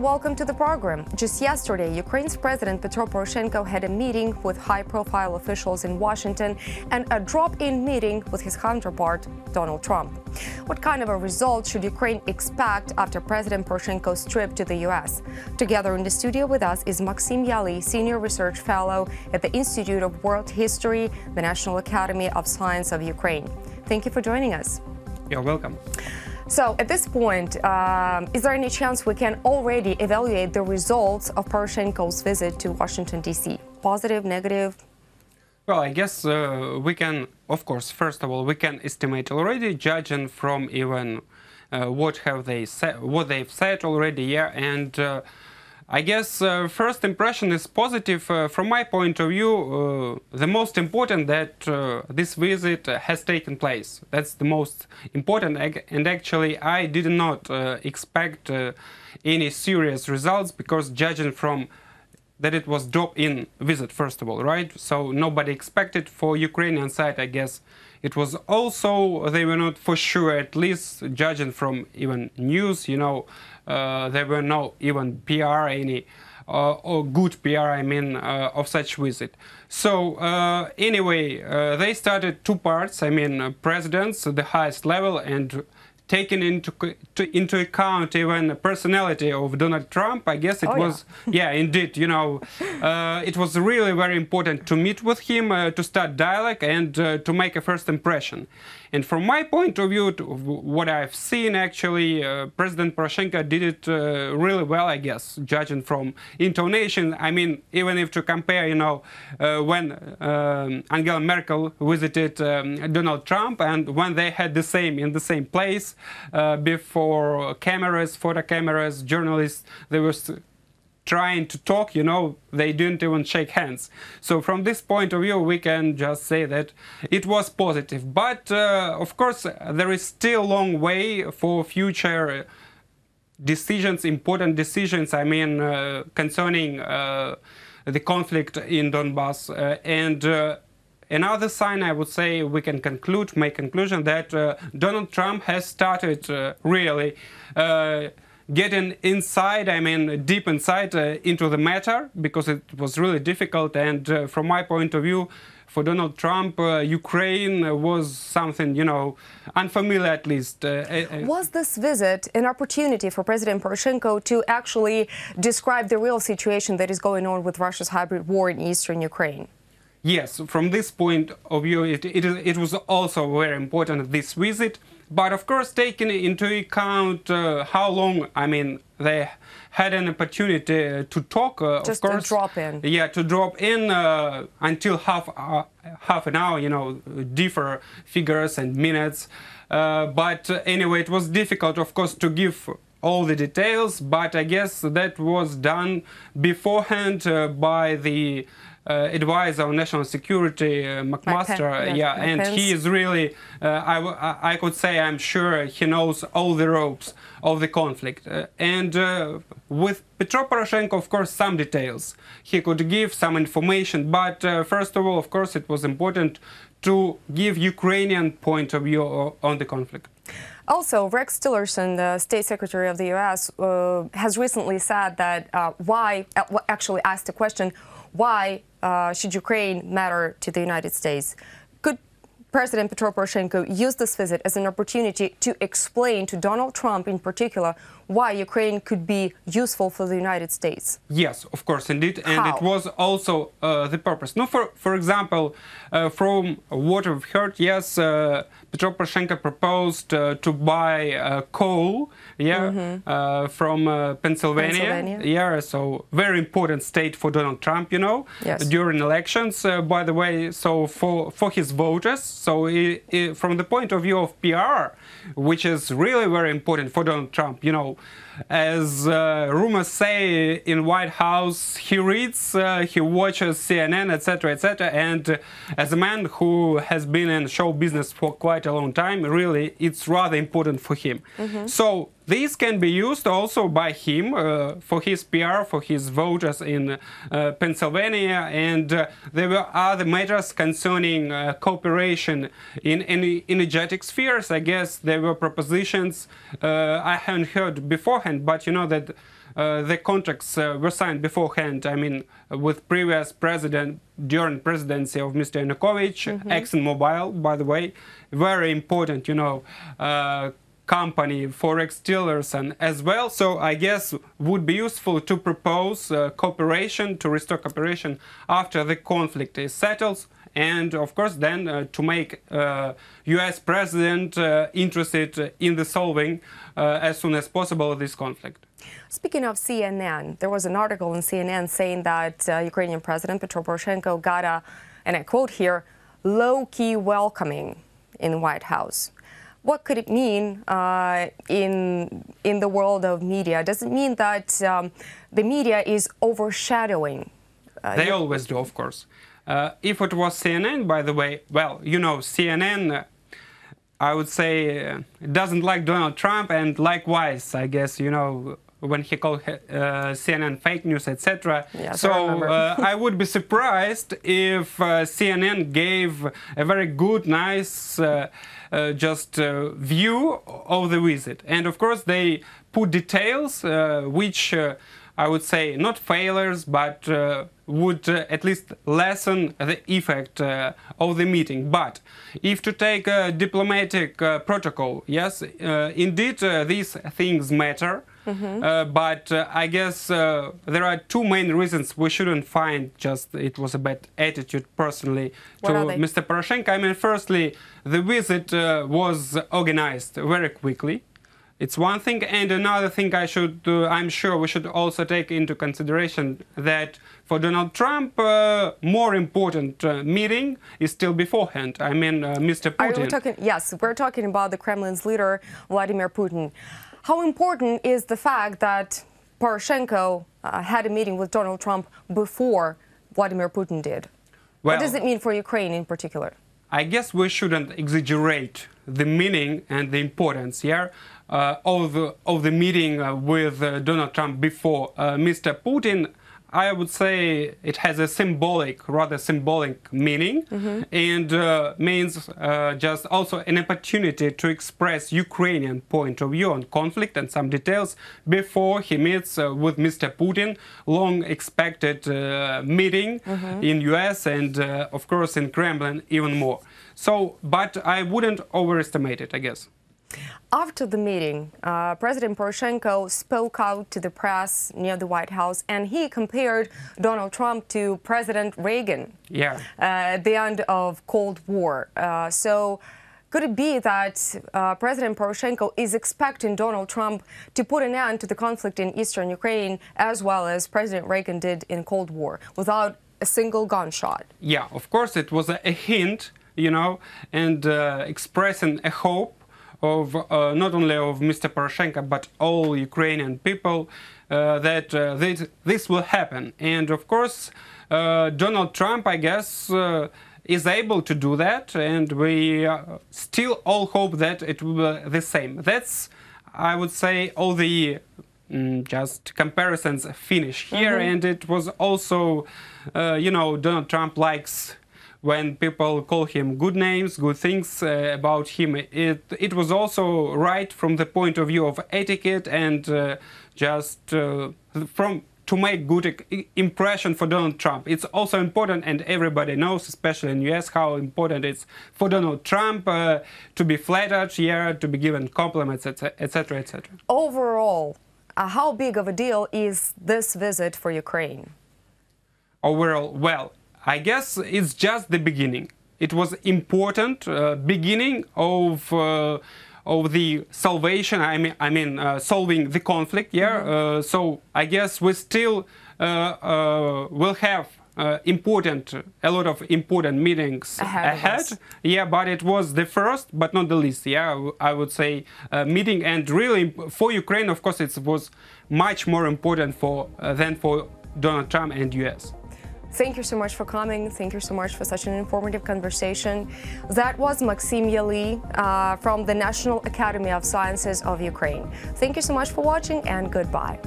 welcome to the program. Just yesterday, Ukraine's President Petro Poroshenko had a meeting with high-profile officials in Washington and a drop-in meeting with his counterpart, Donald Trump. What kind of a result should Ukraine expect after President Poroshenko's trip to the U.S.? Together in the studio with us is Maxim Yali, Senior Research Fellow at the Institute of World History, the National Academy of Science of Ukraine. Thank you for joining us. You're welcome. So, at this point, is there any chance we can already evaluate the results of Poroshenko's visit to Washington, D.C.? Positive, negative? Well, I guess we can, of course, first of all, we can estimate already, judging from even what they've said already, yeah, and I guess first impression is positive. From my point of view, the most important that this visit has taken place. That's the most important, and actually I did not expect any serious results, because judging from that it was drop-in visit, first of all, right? So nobody expected. For Ukrainian side, I guess it was also, they were not for sure, at least judging from even news, you know, there were no even PR, or good PR, I mean, of such visit. So anyway, they started two parts, I mean, presidents at the highest level, and taking into account even the personality of Donald Trump, I guess it was, yeah, indeed, you know, it was really very important to meet with him, to start dialogue and to make a first impression. And from my point of view, what I've seen, actually, President Poroshenko did it really well, I guess, judging from intonation. I mean, even if to compare, you know, when Angela Merkel visited Donald Trump, and when they had the same, in the same place, before cameras, photo cameras, journalists, they were trying to talk, you know, they didn't even shake hands. So from this point of view, we can just say that it was positive. But of course, there is still a long way for future decisions, important decisions, I mean, concerning the conflict in Donbass. And another sign, I would say, we can make conclusion that Donald Trump has started really getting inside, I mean, deep inside into the matter, because it was really difficult. And from my point of view, for Donald Trump, Ukraine was something, you know, unfamiliar at least. Was this visit an opportunity for President Poroshenko to actually describe the real situation that is going on with Russia's hybrid war in eastern Ukraine? Yes, from this point of view, it was also very important, this visit. But of course, taking into account how long, I mean, they had an opportunity to talk, just of course. To drop in. Yeah, to drop in until half an hour, you know, differ figures and minutes. But anyway, it was difficult, of course, to give all the details. But I guess that was done beforehand by the advisor on national security, McMaster, yeah, and he is really, I could say, I'm sure he knows all the ropes of the conflict. And with Petro Poroshenko, of course, some details. He could give some information, but first of all, of course, it was important to give Ukrainian point of view on the conflict. Also, Rex Tillerson, the State Secretary of the U.S., has recently said that actually asked the question, why should Ukraine matter to the United States? Could President Petro Poroshenko use this visit as an opportunity to explain to Donald Trump in particular why Ukraine could be useful for the United States? Yes, of course, indeed. And How? it was also the purpose. Now, for example, from what we've heard, yes, Petro Poroshenko proposed to buy coal, yeah, from Pennsylvania. Yeah, so very important state for Donald Trump, you know, yes, during elections, by the way, so for his voters. So from the point of view of PR, which is really very important for Donald Trump, you know, as rumors say in White House, he reads, he watches CNN, etc., etc. And as a man who has been in show business for quite a long time, really, it's rather important for him. So this can be used also by him for his PR, for his voters in Pennsylvania, and there were other matters concerning cooperation in energetic spheres. I guess there were propositions I hadn't heard beforehand, but you know that the contracts were signed beforehand, I mean, with previous president, during presidency of Mr. Yanukovych. ExxonMobil, by the way, very important, you know, company, forex dealers and as well. So I guess would be useful to propose cooperation, to restore cooperation after the conflict is settled. And of course then to make US president interested in the solving as soon as possible this conflict. Speaking of CNN, there was an article in CNN saying that Ukrainian President Petro Poroshenko got a, and I quote here, low-key welcoming in the White House. What could it mean in the world of media? Does it mean that the media is overshadowing? They always do, of course. If it was CNN, by the way, well, you know, CNN, I would say, doesn't like Donald Trump, and likewise, I guess, you know, when he called CNN fake news, etc. Yes, so I would be surprised if CNN gave a very good, nice view of the visit. And of course, they put details which I would say not failures, but would at least lessen the effect of the meeting. But if to take a diplomatic protocol, yes, indeed these things matter. But I guess there are two main reasons we shouldn't find just it was a bad attitude personally to Mr. Poroshenko. I mean, firstly, the visit was organized very quickly. It's one thing, and another thing I'm sure we should also take into consideration that for Donald Trump, more important meeting is still beforehand. I mean, Mr. Putin. Yes, we're talking about the Kremlin's leader, Vladimir Putin. How important is the fact that Poroshenko had a meeting with Donald Trump before Vladimir Putin did? Well, what does it mean for Ukraine in particular? I guess we shouldn't exaggerate the meaning and the importance here of the meeting with Donald Trump before Mr. Putin. I would say it has a rather symbolic meaning, and means just also an opportunity to express Ukrainian point of view on conflict and some details before he meets with Mr. Putin, long expected meeting in US and of course in Kremlin even more. So, but I wouldn't overestimate it, I guess. After the meeting, President Poroshenko spoke out to the press near the White House, and he compared Donald Trump to President Reagan at the end of Cold War. So could it be that President Poroshenko is expecting Donald Trump to put an end to the conflict in eastern Ukraine, as well as President Reagan did in Cold War, without a single gunshot? Yeah, of course, it was a hint, you know, and expressing a hope of not only of Mr. Poroshenko but all Ukrainian people that this will happen. And of course Donald Trump, I guess, is able to do that, and we still all hope that it will be the same. That's, I would say, all the just comparisons finish here. And it was also, you know, Donald Trump likes when people call him good names, good things about him. It was also right from the point of view of etiquette and to make good impression for Donald Trump. It's also important, and everybody knows, especially in US, how important it's for Donald Trump to be flattered, to be given compliments, etc., etc. Overall, how big of a deal is this visit for Ukraine? Overall, well, I guess it's just the beginning. It was important beginning of the salvation. I mean, solving the conflict. So I guess we still will have a lot of important meetings ahead. But it was the first, but not the least. I would say meeting, and really for Ukraine, of course, it was much more important than for Donald Trump and US. Thank you so much for coming. Thank you so much for such an informative conversation. That was Maxim Yali from the National Academy of Sciences of Ukraine. Thank you so much for watching, and goodbye.